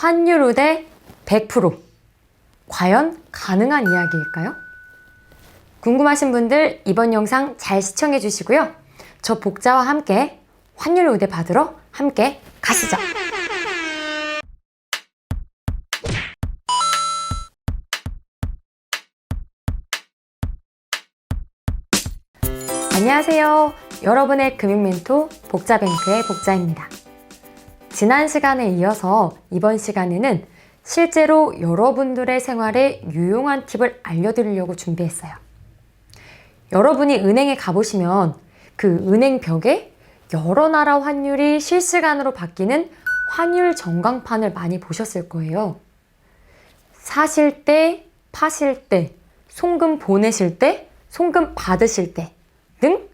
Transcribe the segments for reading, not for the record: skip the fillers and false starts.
환율 우대 100%. 과연 가능한 이야기일까요? 궁금하신 분들 이번 영상 잘 시청해 주시고요. 저 복자와 함께 환율 우대 받으러 함께 가시죠. 안녕하세요. 여러분의 금융 멘토 복자뱅크의 복자입니다. 지난 시간에 이어서 이번 시간에는 실제로 여러분들의 생활에 유용한 팁을 알려드리려고 준비했어요. 여러분이 은행에 가보시면 그 은행 벽에 여러 나라 환율이 실시간으로 바뀌는 환율 전광판을 많이 보셨을 거예요. 사실 때, 파실 때, 송금 보내실 때, 송금 받으실 때 등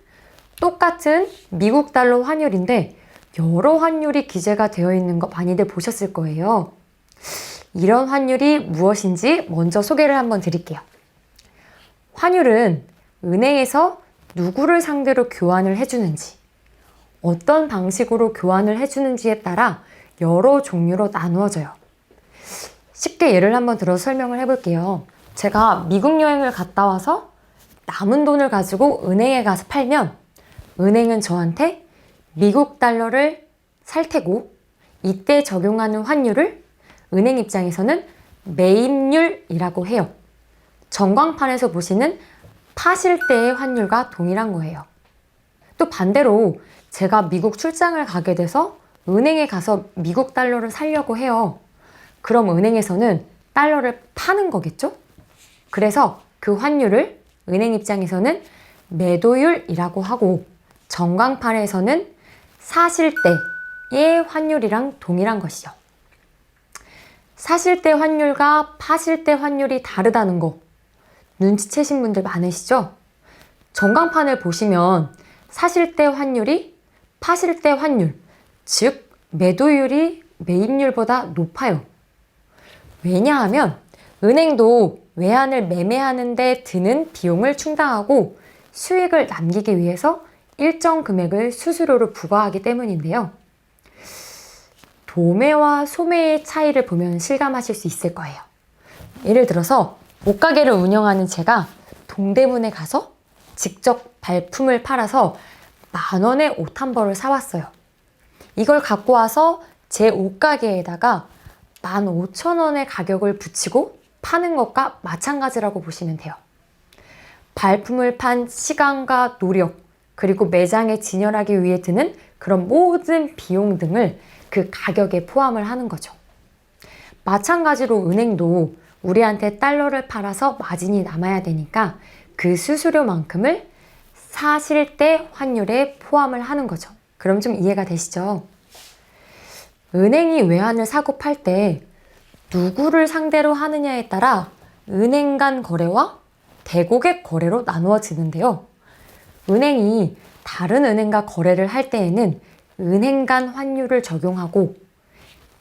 똑같은 미국 달러 환율인데 여러 환율이 기재가 되어 있는 거 많이들 보셨을 거예요. 이런 환율이 무엇인지 먼저 소개를 한번 드릴게요. 환율은 은행에서 누구를 상대로 교환을 해주는지, 어떤 방식으로 교환을 해주는지에 따라 여러 종류로 나누어져요. 쉽게 예를 한번 들어서 설명을 해볼게요. 제가 미국 여행을 갔다 와서 남은 돈을 가지고 은행에 가서 팔면 은행은 저한테 미국 달러를 살 테고 이때 적용하는 환율을 은행 입장에서는 매입률이라고 해요. 전광판에서 보시는 파실 때의 환율과 동일한 거예요. 또 반대로 제가 미국 출장을 가게 돼서 은행에 가서 미국 달러를 사려고 해요. 그럼 은행에서는 달러를 파는 거겠죠? 그래서 그 환율을 은행 입장에서는 매도율이라고 하고 전광판에서는 사실 때의 환율이랑 동일한 것이죠. 사실 때 환율과 파실 때 환율이 다르다는 거 눈치채신 분들 많으시죠? 전광판을 보시면 사실 때 환율이 파실 때 환율, 즉 매도율이 매입률보다 높아요. 왜냐하면 은행도 외환을 매매하는 데 드는 비용을 충당하고 수익을 남기기 위해서 일정 금액을 수수료로 부과하기 때문인데요. 도매와 소매의 차이를 보면 실감하실 수 있을 거예요. 예를 들어서 옷가게를 운영하는 제가 동대문에 가서 직접 발품을 팔아서 10,000원에 옷 한 벌을 사왔어요. 이걸 갖고 와서 제 옷가게에다가 15,000원의 가격을 붙이고 파는 것과 마찬가지라고 보시면 돼요. 발품을 판 시간과 노력, 그리고 매장에 진열하기 위해 드는 그런 모든 비용 등을 그 가격에 포함을 하는 거죠. 마찬가지로 은행도 우리한테 달러를 팔아서 마진이 남아야 되니까 그 수수료만큼을 사실 때 환율에 포함을 하는 거죠. 그럼 좀 이해가 되시죠? 은행이 외환을 사고 팔 때 누구를 상대로 하느냐에 따라 은행 간 거래와 대고객 거래로 나누어지는데요. 은행이 다른 은행과 거래를 할 때에는 은행 간 환율을 적용하고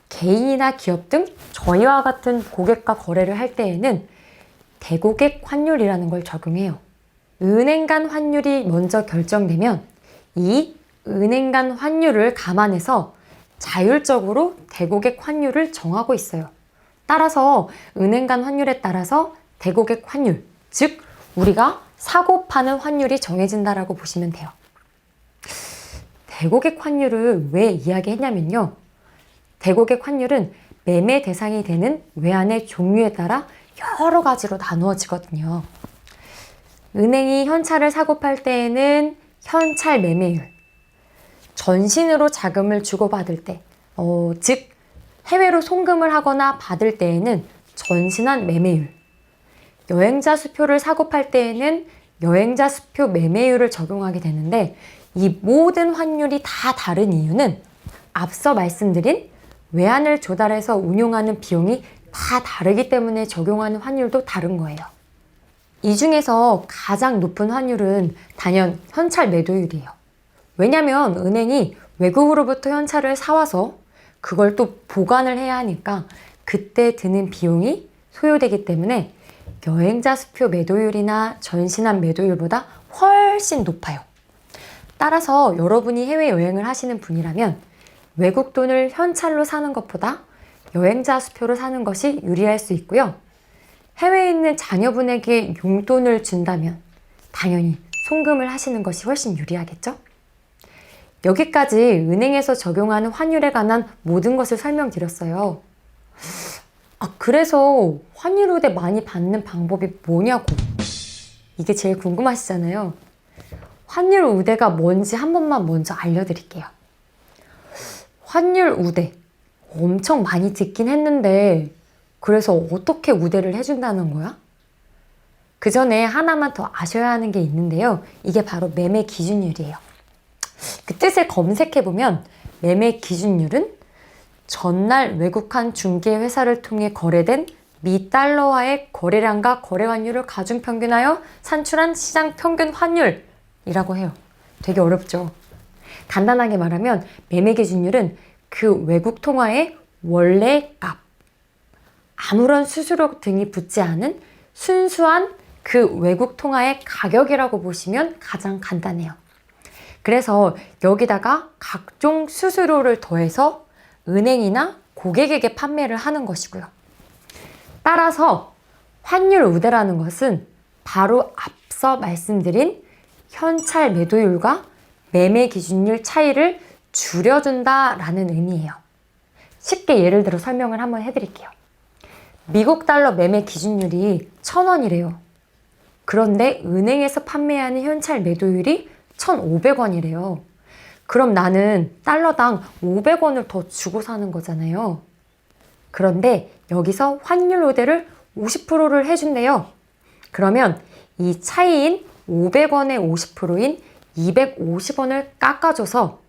개인이나 기업 등 저희와 같은 고객과 거래를 할 때에는 대고객 환율이라는 걸 적용해요. 은행 간 환율이 먼저 결정되면 이 은행 간 환율을 감안해서 자율적으로 대고객 환율을 정하고 있어요. 따라서 은행 간 환율에 따라서 대고객 환율, 즉 우리가 사고 파는 환율이 정해진다라고 보시면 돼요. 대고객 환율을 왜 이야기했냐면요. 대고객 환율은 매매 대상이 되는 외환의 종류에 따라 여러 가지로 나누어지거든요. 은행이 현찰을 사고 팔 때에는 현찰 매매율, 전신으로 자금을 주고받을 때, 즉 해외로 송금을 하거나 받을 때에는 전신환 매매율, 여행자 수표를 사고 팔 때에는 여행자 수표 매매율을 적용하게 되는데 이 모든 환율이 다 다른 이유는 앞서 말씀드린 외환을 조달해서 운용하는 비용이 다 다르기 때문에 적용하는 환율도 다른 거예요. 이 중에서 가장 높은 환율은 단연 현찰 매도율이에요. 왜냐면 은행이 외국으로부터 현찰을 사와서 그걸 또 보관을 해야 하니까 그때 드는 비용이 소요되기 때문에 여행자 수표 매도율이나 전신환 매도율보다 훨씬 높아요. 따라서 여러분이 해외여행을 하시는 분이라면 외국 돈을 현찰로 사는 것보다 여행자 수표로 사는 것이 유리할 수 있고요. 해외에 있는 자녀분에게 용돈을 준다면 당연히 송금을 하시는 것이 훨씬 유리하겠죠? 여기까지 은행에서 적용하는 환율에 관한 모든 것을 설명드렸어요. 그래서 환율 우대 많이 받는 방법이 뭐냐고. 이게 제일 궁금하시잖아요. 환율 우대가 뭔지 한 번만 먼저 알려드릴게요. 환율 우대 엄청 많이 듣긴 했는데 그래서 어떻게 우대를 해준다는 거야? 그 전에 하나만 더 아셔야 하는 게 있는데요. 이게 바로 매매 기준율이에요. 그 뜻을 검색해보면 매매 기준율은 전날 외국한 중개회사를 통해 거래된 미 달러와의 거래량과 거래 환율을 가중평균하여 산출한 시장 평균 환율이라고 해요. 되게 어렵죠? 간단하게 말하면 매매 기준율은 그 외국 통화의 원래 값, 아무런 수수료 등이 붙지 않은 순수한 그 외국 통화의 가격이라고 보시면 가장 간단해요. 그래서 여기다가 각종 수수료를 더해서 은행이나 고객에게 판매를 하는 것이고요. 따라서 환율 우대라는 것은 바로 앞서 말씀드린 현찰 매도율과 매매 기준율 차이를 줄여준다라는 의미예요. 쉽게 예를 들어 설명을 한번 해드릴게요. 미국 달러 매매 기준율이 1,000원이래요. 그런데 은행에서 판매하는 현찰 매도율이 1,500원이래요. 그럼 나는 달러당 500원을 더 주고 사는 거잖아요. 그런데 여기서 환율 우대를 50%를 해준대요. 그러면 이 차이인 500원의 50%인 250원을 깎아줘서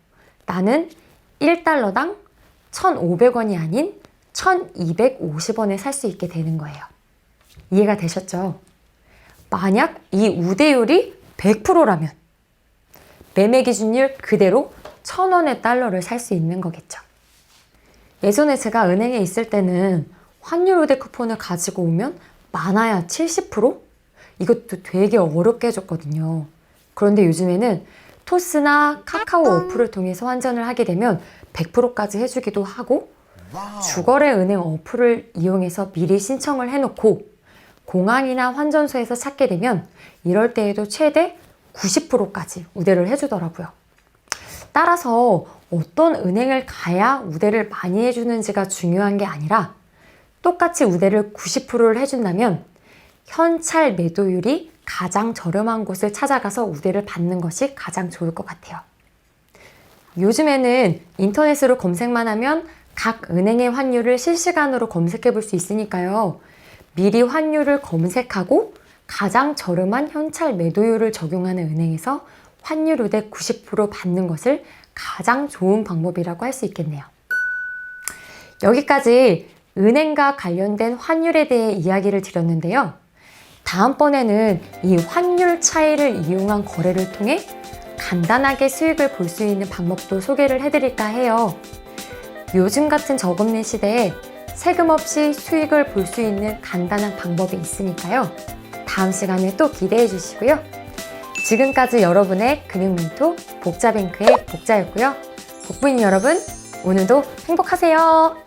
나는 1달러당 1,500원이 아닌 1,250원에 살 수 있게 되는 거예요. 이해가 되셨죠? 만약 이 우대율이 100%라면 매매 기준율 그대로 1,000원의 달러를 살 수 있는 거겠죠. 예전에 제가 은행에 있을 때는 환율 우대 쿠폰을 가지고 오면 많아야 70%? 이것도 되게 어렵게 해줬거든요. 그런데 요즘에는 토스나 카카오 어플을 통해서 환전을 하게 되면 100%까지 해주기도 하고 주거래 은행 어플을 이용해서 미리 신청을 해놓고 공항이나 환전소에서 찾게 되면 이럴 때에도 최대 90%까지 우대를 해주더라고요. 따라서 어떤 은행을 가야 우대를 많이 해주는지가 중요한 게 아니라 똑같이 우대를 90%를 해준다면 현찰 매도율이 가장 저렴한 곳을 찾아가서 우대를 받는 것이 가장 좋을 것 같아요. 요즘에는 인터넷으로 검색만 하면 각 은행의 환율을 실시간으로 검색해 볼 수 있으니까요. 미리 환율을 검색하고 가장 저렴한 현찰 매도율을 적용하는 은행에서 환율 우대 90% 받는 것을 가장 좋은 방법이라고 할 수 있겠네요. 여기까지 은행과 관련된 환율에 대해 이야기를 드렸는데요. 다음번에는 이 환율 차이를 이용한 거래를 통해 간단하게 수익을 볼 수 있는 방법도 소개를 해드릴까 해요. 요즘 같은 저금리 시대에 세금 없이 수익을 볼 수 있는 간단한 방법이 있으니까요. 다음 시간에 또 기대해 주시고요. 지금까지 여러분의 금융멘토 복자뱅크의 복자였고요. 복부인 여러분, 오늘도 행복하세요.